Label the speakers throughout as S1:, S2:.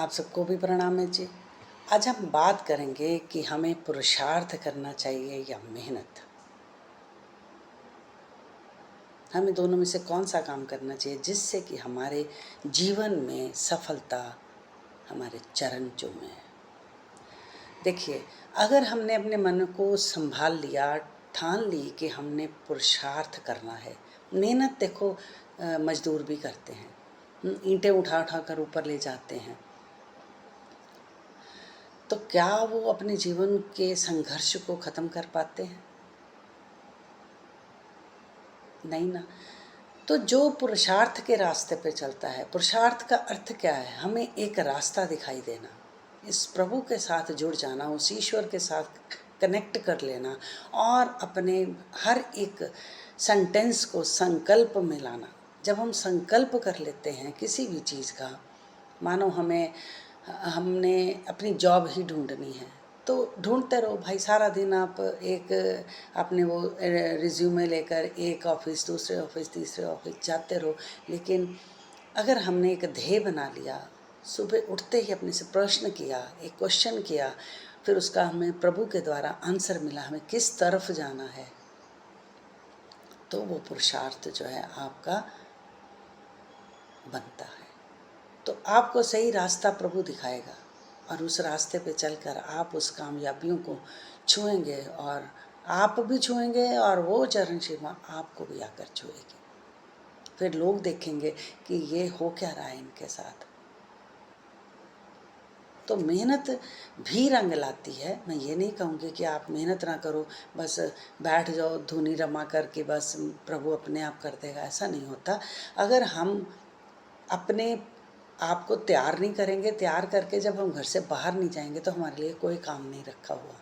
S1: आप सबको भी प्रणाम है जी। आज हम बात करेंगे कि हमें पुरुषार्थ करना चाहिए या मेहनत। हमें दोनों में से कौन सा काम करना चाहिए जिससे कि हमारे जीवन में सफलता हमारे चरण चूमे। देखिए, अगर हमने अपने मन को संभाल लिया, ठान ली कि हमने पुरुषार्थ करना है। मेहनत देखो, मजदूर भी करते हैं, ईंटें उठा उठा कर ऊपर ले जाते हैं। तो क्या वो अपने जीवन के संघर्ष को ख़त्म कर पाते हैं? नहीं ना। तो जो पुरुषार्थ के रास्ते पे चलता है, पुरुषार्थ का अर्थ क्या है? हमें एक रास्ता दिखाई देना, इस प्रभु के साथ जुड़ जाना, उस ईश्वर के साथ कनेक्ट कर लेना और अपने हर एक सेंटेंस को संकल्प में लाना। जब हम संकल्प कर लेते हैं किसी भी चीज़ का, मानो हमने अपनी जॉब ही ढूंढनी है, तो ढूंढते रहो भाई। सारा दिन आप अपने वो रिज्यूमे लेकर एक ऑफिस, दूसरे ऑफिस, तीसरे ऑफिस जाते रहो। लेकिन अगर हमने एक ध्येय बना लिया, सुबह उठते ही अपने से प्रश्न किया, एक क्वेश्चन किया, फिर उसका हमें प्रभु के द्वारा आंसर मिला, हमें किस तरफ जाना है, तो वो पुरुषार्थ जो है आपका बनता है। तो आपको सही रास्ता प्रभु दिखाएगा और उस रास्ते पे चलकर आप उस कामयाबियों को छुएंगे और आप भी छुएंगे और वो चरण सीमा आपको भी आकर छुएगी। फिर लोग देखेंगे कि ये हो क्या रहा है इनके साथ। तो मेहनत भी रंग लाती है। मैं ये नहीं कहूँगी कि आप मेहनत ना करो, बस बैठ जाओ धुनी रमा करके बस प्रभु अपने आप कर देगा, ऐसा नहीं होता। अगर हम अपने आपको तैयार नहीं करेंगे, तैयार करके जब हम घर से बाहर नहीं जाएंगे तो हमारे लिए कोई काम नहीं रखा हुआ।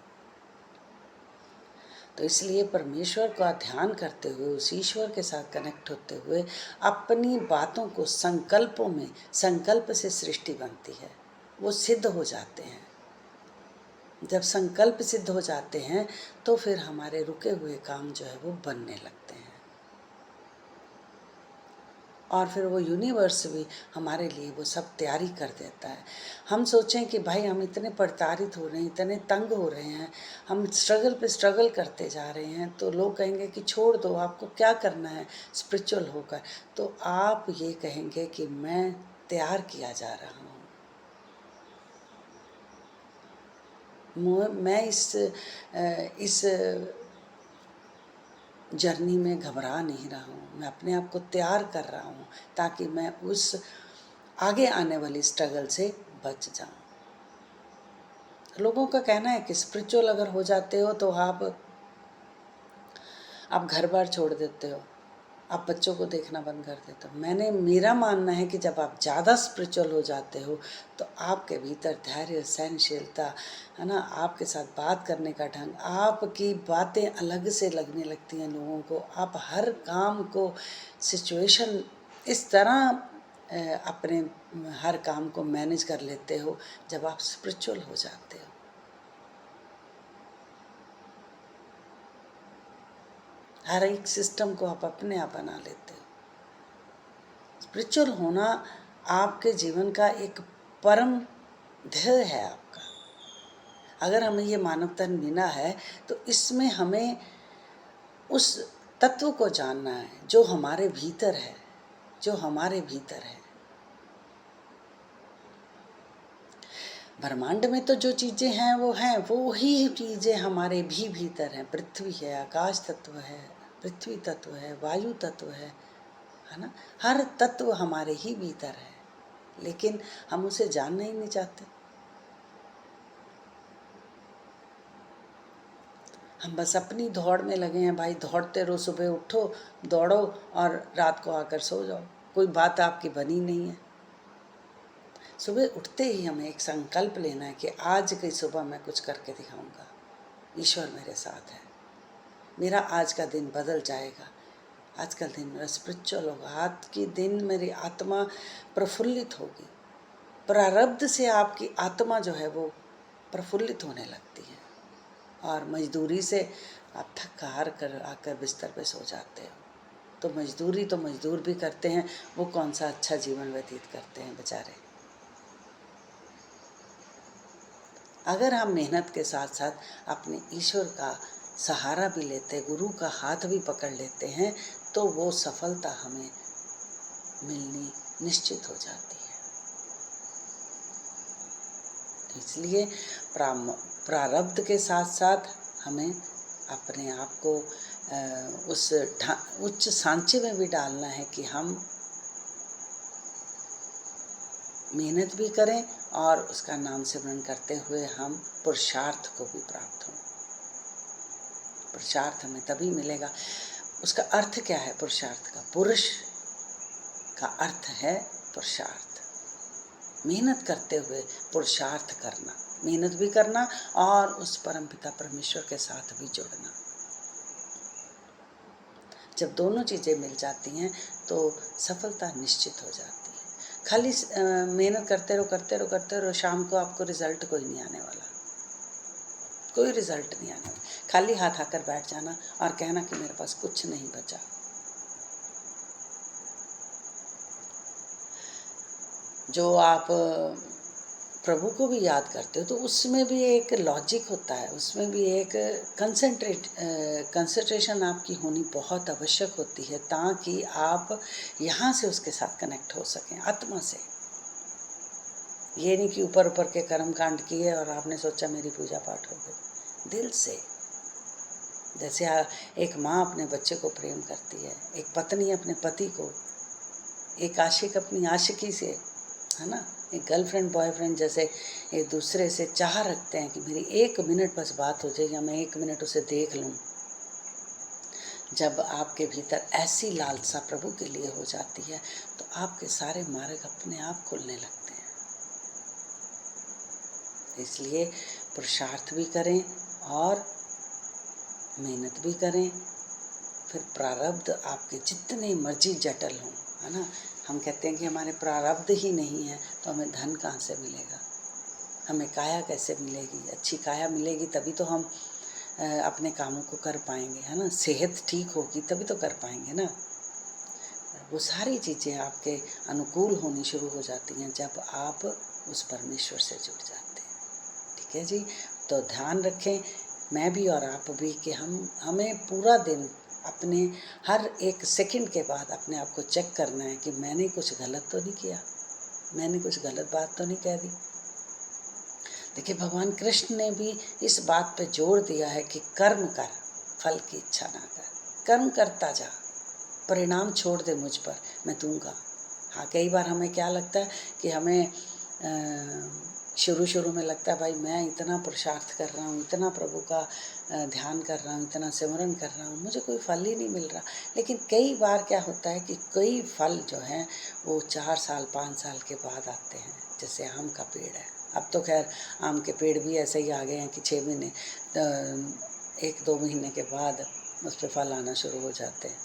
S1: तो इसलिए परमेश्वर का ध्यान करते हुए, उस ईश्वर के साथ कनेक्ट होते हुए अपनी बातों को संकल्पों में, संकल्प से सृष्टि बनती है, वो सिद्ध हो जाते हैं। जब संकल्प सिद्ध हो जाते हैं तो फिर हमारे रुके हुए काम जो है वो बनने लगते हैं और फिर वो यूनिवर्स भी हमारे लिए वो सब तैयारी कर देता है। हम सोचें कि भाई हम इतने प्रताड़ित हो रहे हैं, इतने तंग हो रहे हैं, हम स्ट्रगल पे स्ट्रगल करते जा रहे हैं, तो लोग कहेंगे कि छोड़ दो, आपको क्या करना है स्पिरिचुअल होकर। तो आप ये कहेंगे कि मैं तैयार किया जा रहा हूँ, मैं इस जर्नी में घबरा नहीं रहा हूँ, मैं अपने आप को तैयार कर रहा हूँ ताकि मैं उस आगे आने वाली स्ट्रगल से बच जाऊँ। लोगों का कहना है कि स्पिरिचुअल अगर हो जाते हो तो आप घर बार छोड़ देते हो, आप बच्चों को देखना बंद कर देते हो। मेरा मानना है कि जब आप ज़्यादा स्पिरिचुअल हो जाते हो तो आपके भीतर धैर्य, सहनशीलता है ना, आपके साथ बात करने का ढंग, आपकी बातें अलग से लगने लगती हैं लोगों को। आप हर काम को, सिचुएशन इस तरह अपने हर काम को मैनेज कर लेते हो जब आप स्पिरिचुअल हो जाते हो। हर एक सिस्टम को आप अपने आप बना लेते हो। स्पिरिचुअल होना आपके जीवन का एक परम ध्येय है आपका। अगर हमें ये मानवता मिला है तो इसमें हमें उस तत्व को जानना है जो हमारे भीतर है, जो हमारे भीतर है। ब्रह्मांड में तो जो चीज़ें हैं वो ही चीज़ें हमारे भी भीतर हैं। पृथ्वी है, आकाश तत्व है, पृथ्वी तत्व है, वायु तत्व है ना। हर तत्व हमारे ही भीतर है, लेकिन हम उसे जानना ही नहीं चाहते। हम बस अपनी दौड़ में लगे हैं भाई, दौड़ते रहो, सुबह उठो, दौड़ो और रात को आकर सो जाओ। कोई बात आपकी बनी नहीं है। सुबह उठते ही हमें एक संकल्प लेना है कि आज की सुबह मैं कुछ करके दिखाऊंगा, ईश्वर मेरे साथ है, मेरा आज का दिन बदल जाएगा, आज का दिन मेरा स्पिरिचुअल होगा, आज के दिन मेरी आत्मा प्रफुल्लित होगी। प्रारब्ध से आपकी आत्मा जो है वो प्रफुल्लित होने लगती है और मजदूरी से आप थक हार कर आकर बिस्तर पे सो जाते हो। तो मजदूर भी करते हैं, वो कौन सा अच्छा जीवन व्यतीत करते हैं बेचारे। अगर हम मेहनत के साथ साथ अपने ईश्वर का सहारा भी लेते, गुरु का हाथ भी पकड़ लेते हैं, तो वो सफलता हमें मिलनी निश्चित हो जाती है। इसलिए प्रारब्ध के साथ साथ हमें अपने आप को उस उच्च सांचे में भी डालना है कि हम मेहनत भी करें और उसका नाम सिमरन करते हुए हम पुरुषार्थ को भी प्राप्त हों। पुरुषार्थ हमें तभी मिलेगा। उसका अर्थ क्या है पुरुषार्थ का? पुरुष का अर्थ है पुरुषार्थ, मेहनत करते हुए पुरुषार्थ करना, मेहनत भी करना और उस परमपिता परमेश्वर के साथ भी जुड़ना। जब दोनों चीज़ें मिल जाती हैं तो सफलता निश्चित हो जाती है। खाली मेहनत करते रहो, शाम को आपको रिजल्ट कोई नहीं आने वाला, कोई रिजल्ट नहीं आने वाला। खाली हाथ आकर बैठ जाना और कहना कि मेरे पास कुछ नहीं बचा। जो आप प्रभु को भी याद करते हो तो उसमें भी एक लॉजिक होता है, उसमें भी एक कंसंट्रेशन आपकी होनी बहुत आवश्यक होती है, ताकि आप यहाँ से उसके साथ कनेक्ट हो सकें, आत्मा से। ये नहीं कि ऊपर ऊपर के कर्म कांड किए और आपने सोचा मेरी पूजा पाठ हो गई। दिल से, जैसे एक माँ अपने बच्चे को प्रेम करती है, एक पत्नी अपने पति को, एक आशिक अपनी आशिकी से, है ना, एक गर्लफ्रेंड बॉयफ्रेंड जैसे एक दूसरे से चाह रखते हैं कि मेरी 1 मिनट बस बात हो जाए या मैं 1 मिनट उसे देख लूं। जब आपके भीतर ऐसी लालसा प्रभु के लिए हो जाती है तो आपके सारे मार्ग अपने आप खुलने लगते हैं। इसलिए पुरुषार्थ भी करें और मेहनत भी करें। फिर प्रारब्ध आपके जितने मर्जी जटिल हों, है ना, हम कहते हैं कि हमारे प्रारब्ध ही नहीं है तो हमें धन कहाँ से मिलेगा, हमें काया कैसे मिलेगी? अच्छी काया मिलेगी तभी तो हम अपने कामों को कर पाएंगे, है ना। सेहत ठीक होगी तभी तो कर पाएंगे ना। वो सारी चीज़ें आपके अनुकूल होनी शुरू हो जाती हैं जब आप उस परमेश्वर से जुड़ जाते हैं। ठीक है जी, तो ध्यान रखें, मैं भी और आप भी, कि हमें पूरा दिन अपने हर एक सेकंड के बाद अपने आप को चेक करना है कि मैंने कुछ गलत तो नहीं किया, मैंने कुछ गलत बात तो नहीं कह दी। देखिए, भगवान कृष्ण ने भी इस बात पे जोर दिया है कि कर्म कर, फल की इच्छा ना कर, कर्म करता जा, परिणाम छोड़ दे मुझ पर, मैं दूंगा। हाँ, कई बार हमें क्या लगता है कि हमें शुरू में लगता है भाई मैं इतना पुरुषार्थ कर रहा हूँ, इतना प्रभु का ध्यान कर रहा हूँ, इतना सिमरन कर रहा हूँ, मुझे कोई फल ही नहीं मिल रहा। लेकिन कई बार क्या होता है कि कई फल जो हैं वो 4 साल 5 साल के बाद आते हैं। जैसे आम का पेड़ है, अब तो खैर आम के पेड़ भी ऐसे ही आ गए हैं कि 6 महीने 1-2 महीने के बाद उस पर फल आना शुरू हो जाते हैं,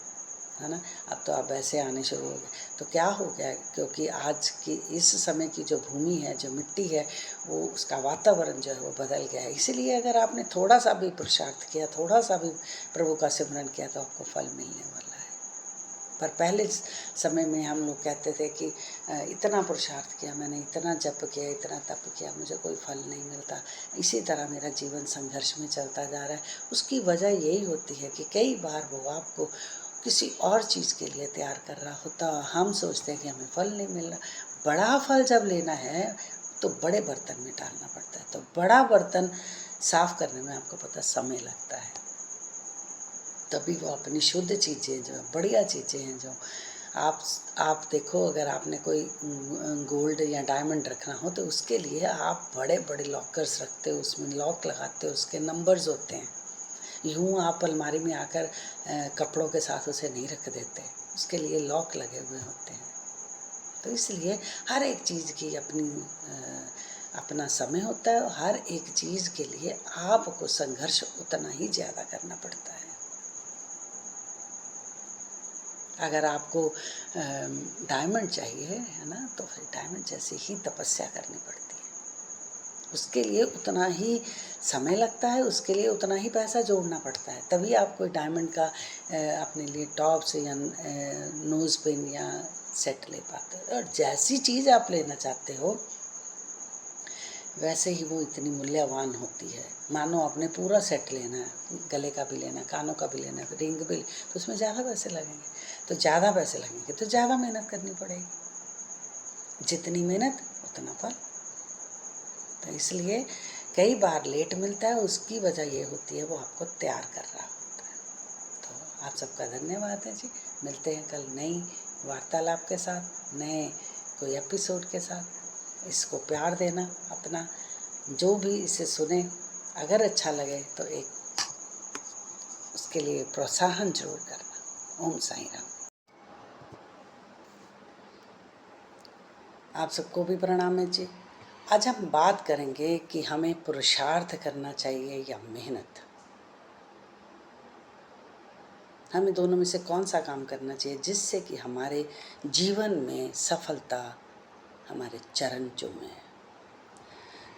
S1: है ना। अब तो अब ऐसे आने शुरू हो गए। तो क्या हो गया, क्योंकि आज की इस समय की जो भूमि है, जो मिट्टी है, वो उसका वातावरण जो है वो बदल गया है। इसीलिए अगर आपने थोड़ा सा भी पुरुषार्थ किया, थोड़ा सा भी प्रभु का सिमरन किया तो आपको फल मिलने वाला है। पर पहले समय में हम लोग कहते थे कि इतना पुरुषार्थ किया मैंने, इतना जप किया, इतना तप किया, मुझे कोई फल नहीं मिलता, इसी तरह मेरा जीवन संघर्ष में चलता जा रहा है। उसकी वजह यही होती है कि कई बार वो आपको किसी और चीज़ के लिए तैयार कर रहा होता, हम सोचते हैं कि हमें फल नहीं मिल रहा। बड़ा फल जब लेना है तो बड़े बर्तन में डालना पड़ता है, तो बड़ा बर्तन साफ करने में आपको पता समय लगता है, तभी वो अपनी शुद्ध चीज़ें जो बढ़िया चीज़ें हैं, जो आप देखो, अगर आपने कोई गोल्ड या डायमंड रखना हो तो उसके लिए आप बड़े बड़े लॉकर्स रखते हो, उसमें लॉक लगाते हो, उसके नंबर्स होते हैं। यूँ आप अलमारी में आकर कपड़ों के साथ उसे नहीं रख देते, उसके लिए लॉक लगे हुए होते हैं। तो इसलिए हर एक चीज़ की अपना समय होता है, और हर एक चीज़ के लिए आपको संघर्ष उतना ही ज़्यादा करना पड़ता है। अगर आपको डायमंड चाहिए, है ना, तो फिर डायमंड जैसी ही तपस्या करनी पड़ती है, उसके लिए उतना ही समय लगता है, उसके लिए उतना ही पैसा जोड़ना पड़ता है, तभी आप कोई डायमंड का अपने लिए टॉप्स या नोज़ पिन या सेट ले पाते हो। और जैसी चीज़ आप लेना चाहते हो, वैसे ही वो इतनी मूल्यवान होती है। मानो आपने पूरा सेट लेना है, गले का भी लेना है, कानों का भी लेना है, रिंग भी, तो उसमें ज़्यादा पैसे लगेंगे। तो ज़्यादा पैसे लगेंगे तो ज़्यादा मेहनत करनी पड़ेगी, जितनी मेहनत उतना फल। तो इसलिए कई बार लेट मिलता है, उसकी वजह ये होती है वो आपको तैयार कर रहा होता है। तो आप सबका धन्यवाद है जी। मिलते हैं कल नई वार्तालाप के साथ, नए कोई एपिसोड के साथ। इसको प्यार देना अपना, जो भी इसे सुने अगर अच्छा लगे तो एक उसके लिए प्रोत्साहन जरूर करना। ओम साईं राम। आप सबको भी प्रणाम है जी। आज हम बात करेंगे कि हमें पुरुषार्थ करना चाहिए या मेहनत। हमें दोनों में से कौन सा काम करना चाहिए जिससे कि हमारे जीवन में सफलता हमारे चरण चूमे।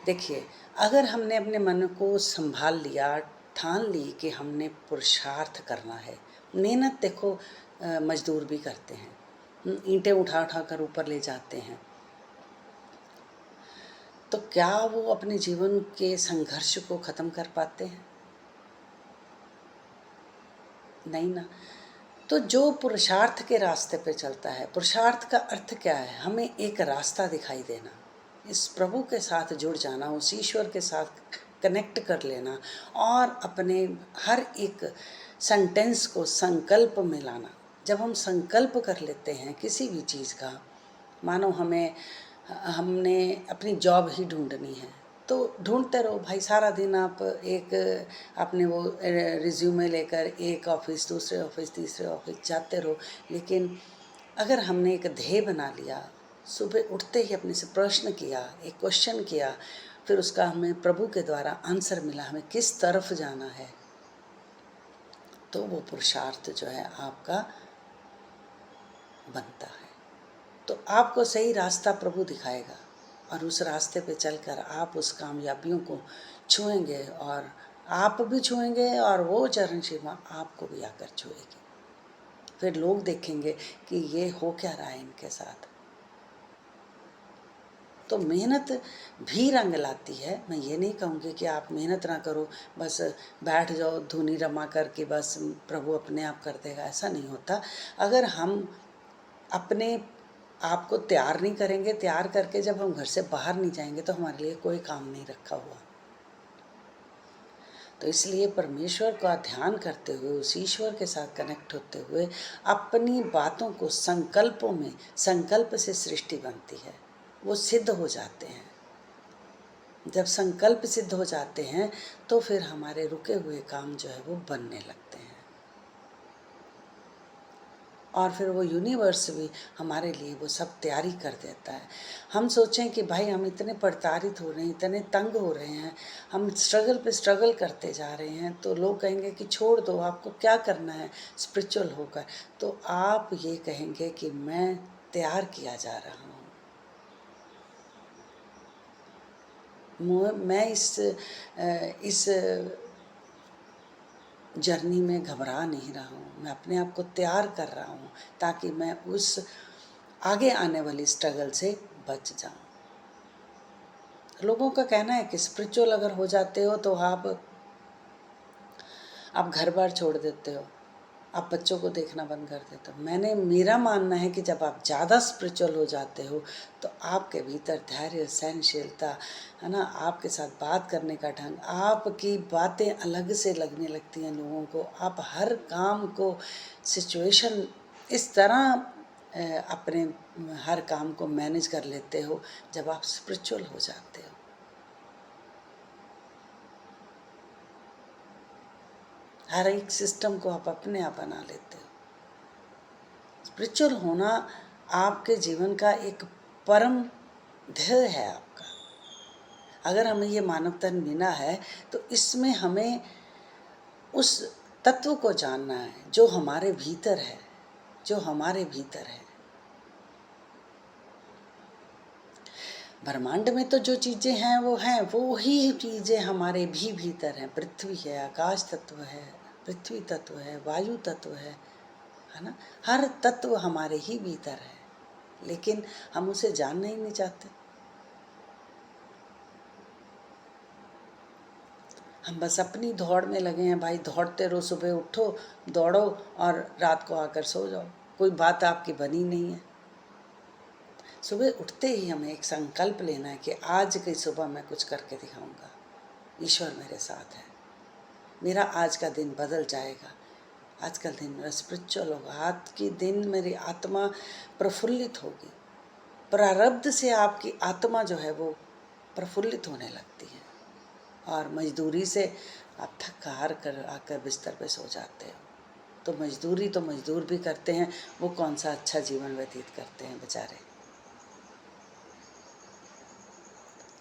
S1: देखिए, अगर हमने अपने मन को संभाल लिया, ठान ली कि हमने पुरुषार्थ करना है, मेहनत देखो मजदूर भी करते हैं, ईंटें उठा उठा कर ऊपर ले जाते हैं, तो क्या वो अपने जीवन के संघर्ष को ख़त्म कर पाते हैं? नहीं ना। तो जो पुरुषार्थ के रास्ते पे चलता है, पुरुषार्थ का अर्थ क्या है? हमें एक रास्ता दिखाई देना, इस प्रभु के साथ जुड़ जाना, उस ईश्वर के साथ कनेक्ट कर लेना और अपने हर एक सेंटेंस को संकल्प में लाना। जब हम संकल्प कर लेते हैं किसी भी चीज़ का, मानो हमने अपनी जॉब ही ढूंढनी है, तो ढूंढते रहो भाई, सारा दिन आप एक अपने वो रिज्यूमे लेकर एक ऑफिस, दूसरे ऑफिस, तीसरे ऑफिस जाते रहो। लेकिन अगर हमने एक ध्येय बना लिया, सुबह उठते ही अपने से प्रश्न किया, एक क्वेश्चन किया, फिर उसका हमें प्रभु के द्वारा आंसर मिला, हमें किस तरफ जाना है, तो वो पुरुषार्थ जो है आपका बनता है। तो आपको सही रास्ता प्रभु दिखाएगा और उस रास्ते पे चलकर आप उस कामयाबियों को छुएंगे और आप भी छुएंगे और वो चरण सीमा आपको भी आकर छुएगी। फिर लोग देखेंगे कि ये हो क्या रहा है इनके साथ। तो मेहनत भी रंग लाती है। मैं ये नहीं कहूँगी कि आप मेहनत ना करो, बस बैठ जाओ धुनी रमा करके बस प्रभु अपने आप कर देगा, ऐसा नहीं होता। अगर हम अपने आप को तैयार नहीं करेंगे, तैयार करके जब हम घर से बाहर नहीं जाएंगे तो हमारे लिए कोई काम नहीं रखा हुआ। तो इसलिए परमेश्वर का ध्यान करते हुए, उस ईश्वर के साथ कनेक्ट होते हुए अपनी बातों को संकल्पों में, संकल्प से सृष्टि बनती है, वो सिद्ध हो जाते हैं। जब संकल्प सिद्ध हो जाते हैं तो फिर हमारे रुके हुए काम जो है वो बनने लगते हैं और फिर वो यूनिवर्स भी हमारे लिए वो सब तैयारी कर देता है। हम सोचें कि भाई हम इतने प्रताड़ित हो रहे हैं, इतने तंग हो रहे हैं, हम स्ट्रगल पे स्ट्रगल करते जा रहे हैं, तो लोग कहेंगे कि छोड़ दो, आपको क्या करना है स्पिरिचुअल होकर। तो आप ये कहेंगे कि मैं तैयार किया जा रहा हूँ, मैं इस जर्नी में घबरा नहीं रहा हूँ, मैं अपने आप को तैयार कर रहा हूँ ताकि मैं उस आगे आने वाली स्ट्रगल से बच जाऊँ। लोगों का कहना है कि स्पिरिचुअल अगर हो जाते हो तो आप घर बार छोड़ देते हो, आप बच्चों को देखना बंद कर देते हो। मेरा मानना है कि जब आप ज़्यादा स्पिरिचुअल हो जाते हो तो आपके भीतर धैर्य, सहनशीलता है ना, आपके साथ बात करने का ढंग, आपकी बातें अलग से लगने लगती हैं लोगों को। आप हर काम को, सिचुएशन इस तरह अपने हर काम को मैनेज कर लेते हो जब आप स्पिरिचुअल हो जाते हो। हर एक सिस्टम को आप अपने आप बना लेते हो। स्पिरिचुअल होना आपके जीवन का एक परम ध्येय है आपका। अगर हमें ये मानव तन मिला है तो इसमें हमें उस तत्व को जानना है जो हमारे भीतर है, जो हमारे भीतर है। ब्रह्मांड में तो जो चीज़ें हैं वो ही चीज़ें हमारे भी भीतर हैं। पृथ्वी है, आकाश तत्व है, पृथ्वी तत्व है, वायु तत्व है ना। हर तत्व हमारे ही भीतर है, लेकिन हम उसे जानना ही नहीं चाहते। हम बस अपनी दौड़ में लगे हैं भाई, दौड़ते रहो, सुबह उठो, दौड़ो और रात को आकर सो जाओ, कोई बात आपकी बनी नहीं है। सुबह उठते ही हमें एक संकल्प लेना है कि आज की सुबह मैं कुछ करके दिखाऊंगा, ईश्वर मेरे साथ है, मेरा आज का दिन बदल जाएगा, आज का दिन मेरा स्पिरिचुअल होगा, आज की दिन मेरी आत्मा प्रफुल्लित होगी। प्रारब्ध से आपकी आत्मा जो है वो प्रफुल्लित होने लगती है और मजदूरी से आप थक हार कर आकर बिस्तर पे सो जाते हो। तो मजदूर भी करते हैं, वो कौन सा अच्छा जीवन व्यतीत करते हैं बेचारे।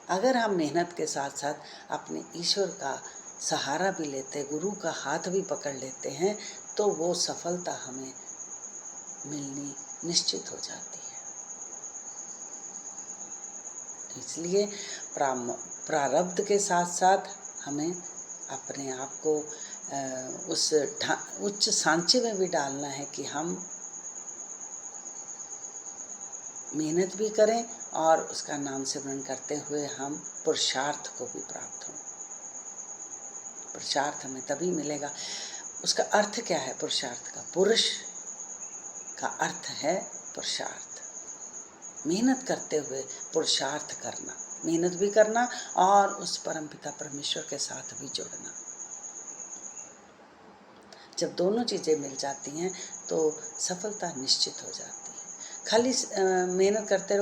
S1: अगर हम मेहनत के साथ साथ अपने ईश्वर का सहारा भी लेते, गुरु का हाथ भी पकड़ लेते हैं, तो वो सफलता हमें मिलनी निश्चित हो जाती है। इसलिए प्रारब्ध के साथ साथ हमें अपने आप को उस उच्च सांचे में भी डालना है कि हम मेहनत भी करें और उसका नाम सिमरन करते हुए हम पुरुषार्थ को भी प्राप्त हों। पुरुषार्थ हमें तभी मिलेगा। उसका अर्थ क्या है पुरुषार्थ का? पुरुष का अर्थ है पुरुषार्थ। मेहनत करते हुए पुरुषार्थ करना, मेहनत भी करना और उस परमपिता परमेश्वर के साथ भी जुड़ना। जब दोनों चीज़ें मिल जाती हैं तो सफलता निश्चित हो जाती है। खाली मेहनत करते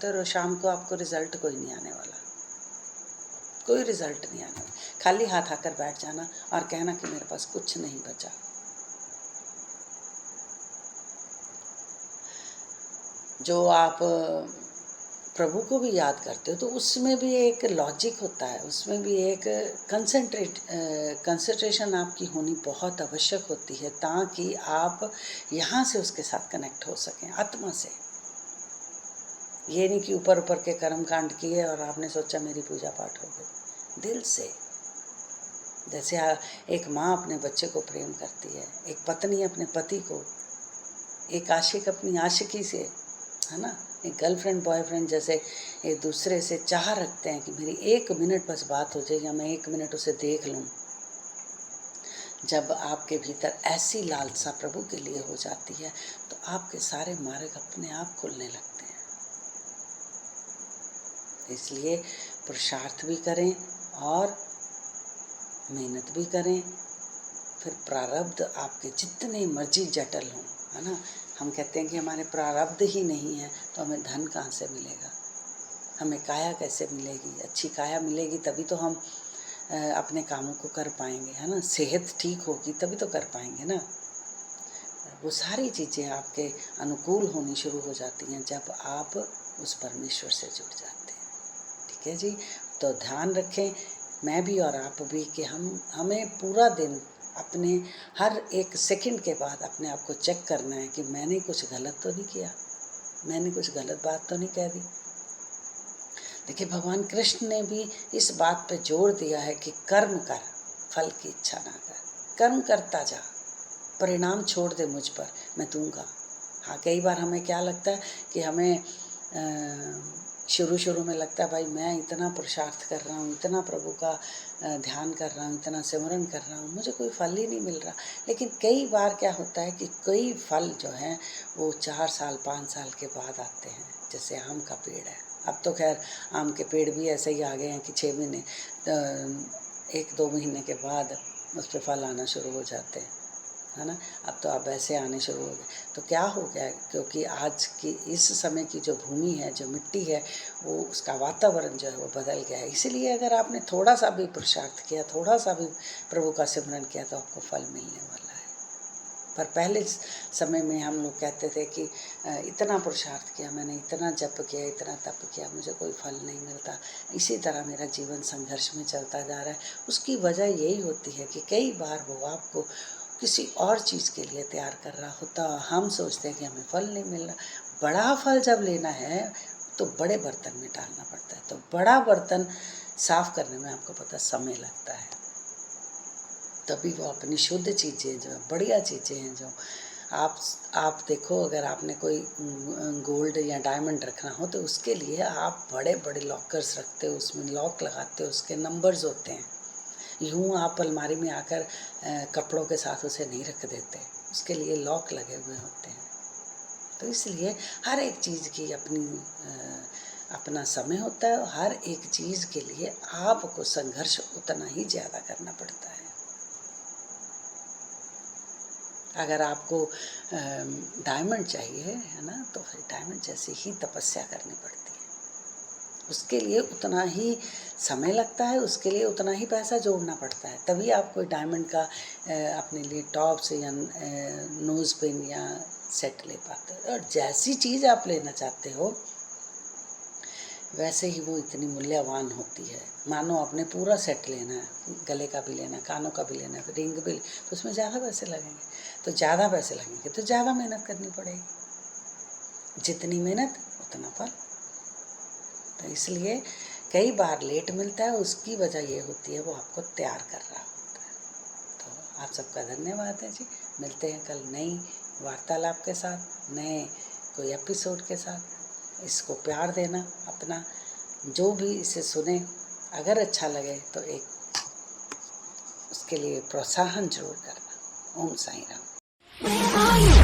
S1: रहो, शाम को आपको रिजल्ट कोई नहीं आने वाला, कोई रिजल्ट नहीं आने वाला। खाली हाथ आकर बैठ जाना और कहना कि मेरे पास कुछ नहीं बचा। जो आप प्रभु को भी याद करते हो तो उसमें भी एक लॉजिक होता है, उसमें भी एक कंसंट्रेशन आपकी होनी बहुत आवश्यक होती है, ताकि आप यहाँ से उसके साथ कनेक्ट हो सकें, आत्मा से। ये नहीं कि ऊपर ऊपर के कर्म कांड किए और आपने सोचा मेरी पूजा पाठ हो गई। दिल से, जैसे एक माँ अपने बच्चे को प्रेम करती है, एक पत्नी अपने पति को, एक आशिक अपनी आशिकी से, है ना, एक गर्लफ्रेंड बॉयफ्रेंड जैसे एक दूसरे से चाह रखते हैं कि मेरी 1 मिनट बस बात हो जाए या मैं 1 मिनट उसे देख लूँ। जब आपके भीतर ऐसी लालसा प्रभु के लिए हो जाती है तो आपके सारे मार्ग अपने आप खुलने लगते हैं। इसलिए पुरुषार्थ भी करें और मेहनत भी करें। फिर प्रारब्ध आपके जितने मर्जी जटिल हों, है ना, हम कहते हैं कि हमारे प्रारब्ध ही नहीं है तो हमें धन कहाँ से मिलेगा, हमें काया कैसे मिलेगी, अच्छी काया मिलेगी तभी तो हम अपने कामों को कर पाएंगे, है ना, सेहत ठीक होगी तभी तो कर पाएंगे ना। वो सारी चीज़ें आपके अनुकूल होनी शुरू हो जाती हैं जब आप उस परमेश्वर से जुड़ जाते हैं। ठीक है जी, तो ध्यान रखें, मैं भी और आप भी, कि हमें पूरा दिन अपने हर एक सेकंड के बाद अपने आप को चेक करना है कि मैंने कुछ गलत तो नहीं किया, मैंने कुछ गलत बात तो नहीं कह दी। देखिए, भगवान कृष्ण ने भी इस बात पे जोर दिया है कि कर्म कर, फल की इच्छा ना कर, कर्म करता जा, परिणाम छोड़ दे मुझ पर, मैं दूंगा। हाँ, कई बार हमें क्या लगता है कि हमें शुरू में लगता है भाई मैं इतना पुरुषार्थ कर रहा हूँ, इतना प्रभु का ध्यान कर रहा हूँ, इतना सिमरन कर रहा हूँ, मुझे कोई फल ही नहीं मिल रहा। लेकिन कई बार क्या होता है कि कई फल जो हैं वो 4 साल 5 साल के बाद आते हैं। जैसे आम का पेड़ है, अब तो खैर आम के पेड़ भी ऐसे ही आ गए हैं कि 6 महीने 1-2 महीने के बाद उस पर फल आना शुरू हो जाते हैं, है ना। अब तो आप ऐसे आने शुरू हो गए। तो क्या हो गया, क्योंकि आज की इस समय की जो भूमि है, जो मिट्टी है, वो उसका वातावरण जो है वो बदल गया है। इसीलिए अगर आपने थोड़ा सा भी पुरुषार्थ किया, थोड़ा सा भी प्रभु का सिमरन किया तो आपको फल मिलने वाला है। पर पहले समय में हम लोग कहते थे कि इतना पुरुषार्थ किया मैंने, इतना जप किया, इतना तप किया, मुझे कोई फल नहीं मिलता, इसी तरह मेरा जीवन संघर्ष में चलता जा रहा है। उसकी वजह यही होती है कि कई बार वो आपको किसी और चीज़ के लिए तैयार कर रहा होता, हम सोचते हैं कि हमें फल नहीं मिल रहा। बड़ा फल जब लेना है तो बड़े बर्तन में डालना पड़ता है, तो बड़ा बर्तन साफ करने में आपको पता समय लगता है, तभी वो अपनी शुद्ध चीज़ें जो बढ़िया चीज़ें हैं, जो आप देखो, अगर आपने कोई गोल्ड या डायमंड रखना हो तो उसके लिए आप बड़े बड़े लॉकर्स रखते हो, उसमें लॉक लगाते हो, उसके नंबर्स होते हैं, यूँ आप अलमारी में आकर कपड़ों के साथ उसे नहीं रख देते, उसके लिए लॉक लगे हुए होते हैं। तो इसलिए हर एक चीज़ की अपना समय होता है, और हर एक चीज़ के लिए आपको संघर्ष उतना ही ज़्यादा करना पड़ता है। अगर आपको डायमंड चाहिए है ना, तो फिर डायमंड जैसी ही तपस्या करनी पड़ती है। उसके लिए उतना ही समय लगता है, उसके लिए उतना ही पैसा जोड़ना पड़ता है, तभी आप कोई डायमंड का अपने लिए टॉप्स या नोज़ पिन या सेट ले पाते हो। और जैसी चीज़ आप लेना चाहते हो वैसे ही वो इतनी मूल्यवान होती है। मानो आपने पूरा सेट लेना है, गले का भी लेना है, कानों का भी लेना है, रिंग भी, तो उसमें ज़्यादा पैसे लगेंगे। तो ज़्यादा पैसे लगेंगे तो ज़्यादा मेहनत करनी पड़ेगी, जितनी मेहनत उतना फल। तो इसलिए कई बार लेट मिलता है, उसकी वजह ये होती है वो आपको तैयार कर रहा होता है। तो आप सबका धन्यवाद है जी। मिलते हैं कल नई वार्तालाप के साथ, नए कोई एपिसोड के साथ। इसको प्यार देना अपना, जो भी इसे सुने अगर अच्छा लगे तो एक उसके लिए प्रोत्साहन जरूर करना। ओम साईं राम।